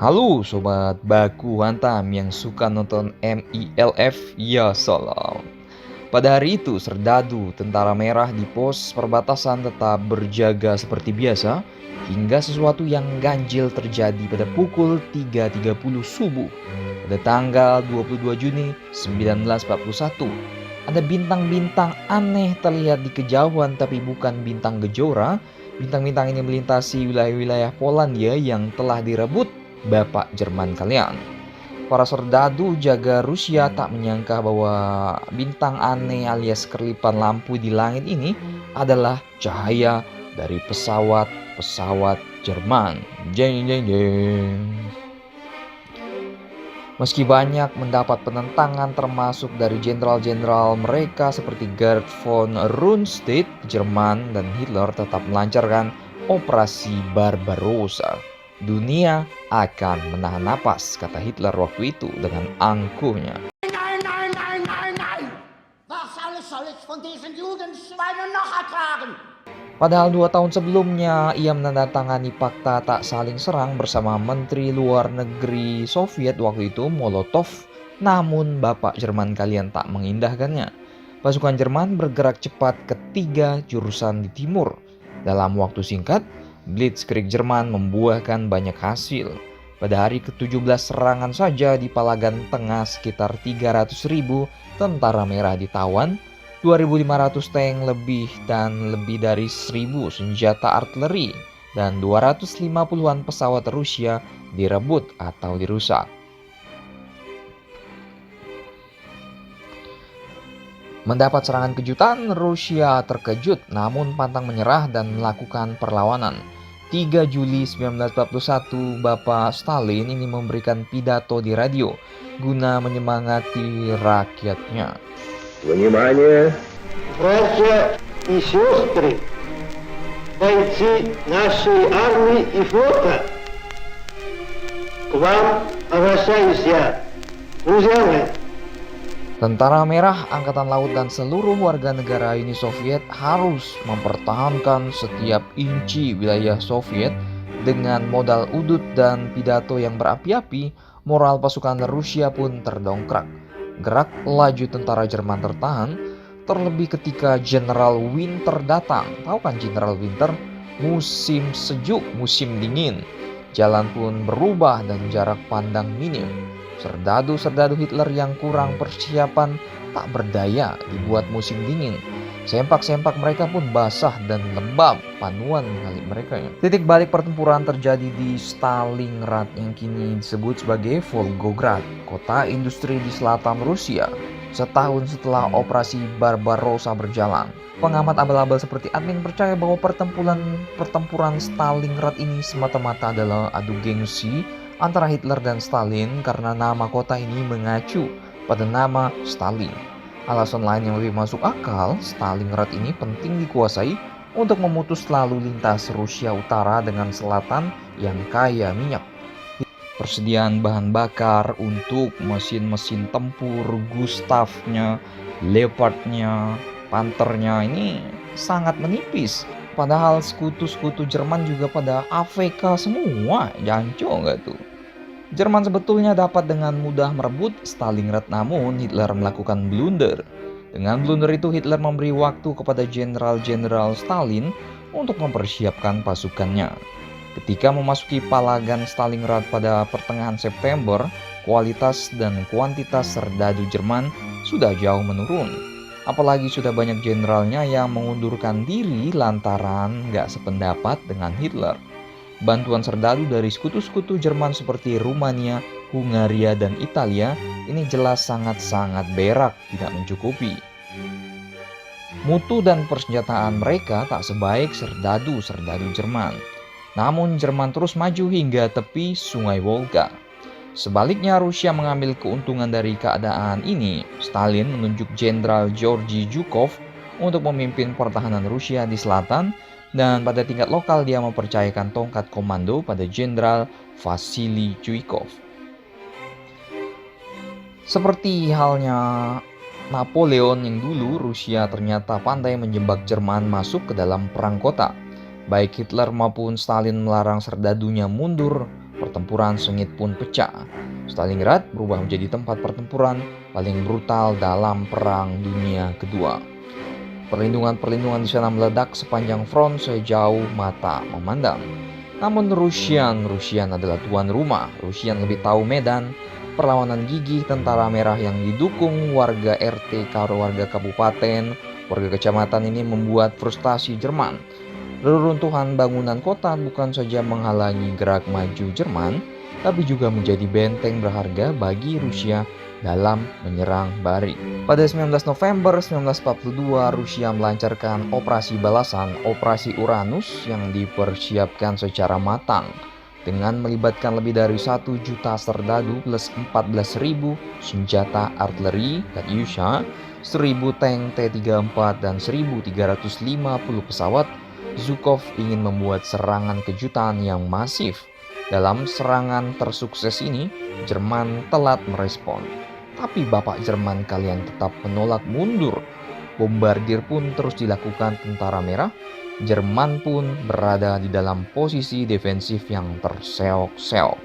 Halo sobat baku hantam yang suka nonton MILF, ya salam. Pada hari itu, serdadu Tentara Merah di pos perbatasan tetap berjaga seperti biasa hingga sesuatu yang ganjil terjadi pada pukul 3.30 subuh pada tanggal 22 Juni 1941. Ada bintang-bintang aneh terlihat di kejauhan tapi bukan bintang gejora. Bintang-bintang ini melintasi wilayah-wilayah Polandia yang telah direbut Bapak Jerman kalian. Para serdadu jaga Rusia tak menyangka bahwa bintang aneh alias kerlipan lampu di langit ini adalah cahaya dari pesawat-pesawat Jerman. Jeng jeng jeng. Meski banyak mendapat penentangan termasuk dari jenderal-jenderal mereka seperti Gerd von Rundstedt, Jerman dan Hitler tetap melancarkan operasi Barbarossa. Dunia akan menahan napas, kata Hitler waktu itu dengan angkuhnya. Nein, nein, nein, nein, nein! Was alles soll ich von diesen Judenschweinen noch ertragen? Padahal 2 tahun sebelumnya ia menandatangani fakta tak saling serang bersama Menteri Luar Negeri Soviet waktu itu Molotov, namun Bapak Jerman kalian tak mengindahkannya. Pasukan Jerman bergerak cepat ke 3 jurusan di timur. Dalam waktu singkat, Blitzkrieg Jerman membuahkan banyak hasil. Pada hari ke-17 serangan saja di Palagan Tengah sekitar 300.000 tentara merah ditawan, 2.500 tank lebih dan lebih dari 1.000 senjata artileri dan 250-an pesawat Rusia direbut atau dirusak. Mendapat serangan kejutan, Rusia terkejut namun pantang menyerah dan melakukan perlawanan. 3 Juli 1941, Bapak Stalin ini memberikan pidato di radio guna menyemangati rakyatnya. Внимание! Братья и сестры, бойцы нашей армии и флота, к вам обращаюсь я, друзья мои. Tentara Merah, Angkatan Laut dan seluruh warga negara Uni Soviet harus mempertahankan setiap inci wilayah Soviet. Dengan modal udut dan pidato yang berapi-api, moral pasukan Rusia pun terdongkrak. Gerak laju tentara Jerman tertahan, terlebih ketika Jenderal Winter datang. Tahu kan Jenderal Winter? Musim sejuk, musim dingin. Jalan pun berubah dan jarak pandang minim. Serdadu-serdadu Hitler yang kurang persiapan tak berdaya dibuat musim dingin. Sempak-sempak mereka pun basah dan lembab, panuan kali mereka ya. Titik balik pertempuran terjadi di Stalingrad yang kini disebut sebagai Volgograd, kota industri di selatan Rusia. Setahun setelah operasi Barbarossa berjalan, pengamat abal-abal seperti admin percaya bahwa pertempuran Stalingrad ini semata-mata adalah adu gengsi antara Hitler dan Stalin karena nama kota ini mengacu pada nama Stalin. Alasan lain yang lebih masuk akal, Stalingrad ini penting dikuasai untuk memutus lalu lintas Rusia Utara dengan Selatan yang kaya minyak. Persediaan bahan bakar untuk mesin-mesin tempur Gustavnya, Leopardnya, Panthernya ini sangat menipis. Padahal sekutu-sekutu Jerman juga pada AFK semua, janco nggak tuh? Jerman sebetulnya dapat dengan mudah merebut Stalingrad, namun Hitler melakukan blunder. Dengan blunder itu Hitler memberi waktu kepada jenderal-jenderal Stalin untuk mempersiapkan pasukannya. Ketika memasuki Palagan Stalingrad pada pertengahan September, kualitas dan kuantitas serdadu Jerman sudah jauh menurun. Apalagi sudah banyak jenderalnya yang mengundurkan diri lantaran nggak sependapat dengan Hitler. Bantuan serdadu dari sekutu-sekutu Jerman seperti Rumania, Hungaria, dan Italia ini jelas sangat-sangat berak, tidak mencukupi. Mutu dan persenjataan mereka tak sebaik serdadu-serdadu Jerman. Namun Jerman terus maju hingga tepi Sungai Volga. Sebaliknya Rusia mengambil keuntungan dari keadaan ini. Stalin menunjuk Jenderal Georgy Zhukov untuk memimpin pertahanan Rusia di selatan, dan pada tingkat lokal dia mempercayakan tongkat komando pada Jenderal Vasily Chuikov. Seperti halnya Napoleon yang dulu, Rusia ternyata pandai menjebak Jerman masuk ke dalam perang kota. Baik Hitler maupun Stalin melarang serdadunya mundur Pertempuran sengit pun pecah. Stalingrad berubah menjadi tempat pertempuran paling brutal dalam Perang Dunia Kedua. Perlindungan di sana meledak sepanjang front sejauh mata memandang. Namun Rusian adalah tuan rumah. Rusian lebih tahu medan. Perlawanan gigih tentara merah yang didukung warga RT, warga kabupaten, warga kecamatan ini membuat frustasi Jerman. Reruntuhan bangunan kota bukan saja menghalangi gerak maju Jerman, tapi juga menjadi benteng berharga bagi Rusia dalam menyerang Bari. Pada 19 November 1942, Rusia melancarkan operasi balasan, Operasi Uranus yang dipersiapkan secara matang dengan melibatkan lebih dari 1 juta serdadu plus 14.000 senjata artileri Katyusha, 1.000 tank T-34 dan 1.350 pesawat. Zhukov ingin membuat serangan kejutan yang masif. Dalam serangan tersukses ini, Jerman telat merespon. Tapi Bapak Jerman kalian tetap menolak mundur. Bombardir pun terus dilakukan tentara merah. Jerman pun berada di dalam posisi defensif yang terseok-seok.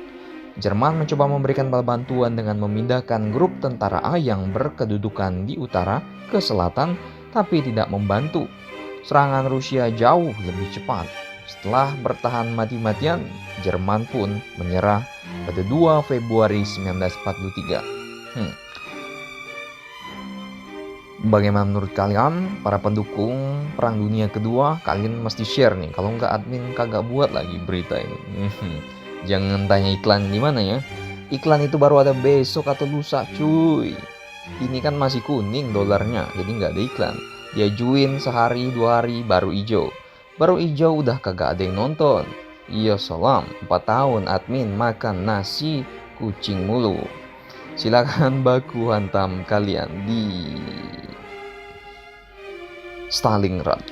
Jerman mencoba memberikan bantuan dengan memindahkan grup tentara A yang berkedudukan di utara ke selatan, tapi tidak membantu. Serangan Rusia jauh lebih cepat. Setelah bertahan mati-matian, Jerman pun menyerah pada 2 Februari 1943. Bagaimana menurut kalian, para pendukung Perang Dunia Kedua? Kalian mesti share nih, kalau nggak admin kagak buat lagi berita ini. Jangan tanya iklan di mana ya. Iklan itu baru ada besok atau lusa cuy. Ini kan masih kuning dolarnya, jadi nggak ada iklan. Diajuin sehari 2 hari baru hijau. Baru hijau udah kagak ada yang nonton. Iya salam, 4 tahun admin makan nasi kucing mulu. Silakan baku hantam kalian di Stalingrad.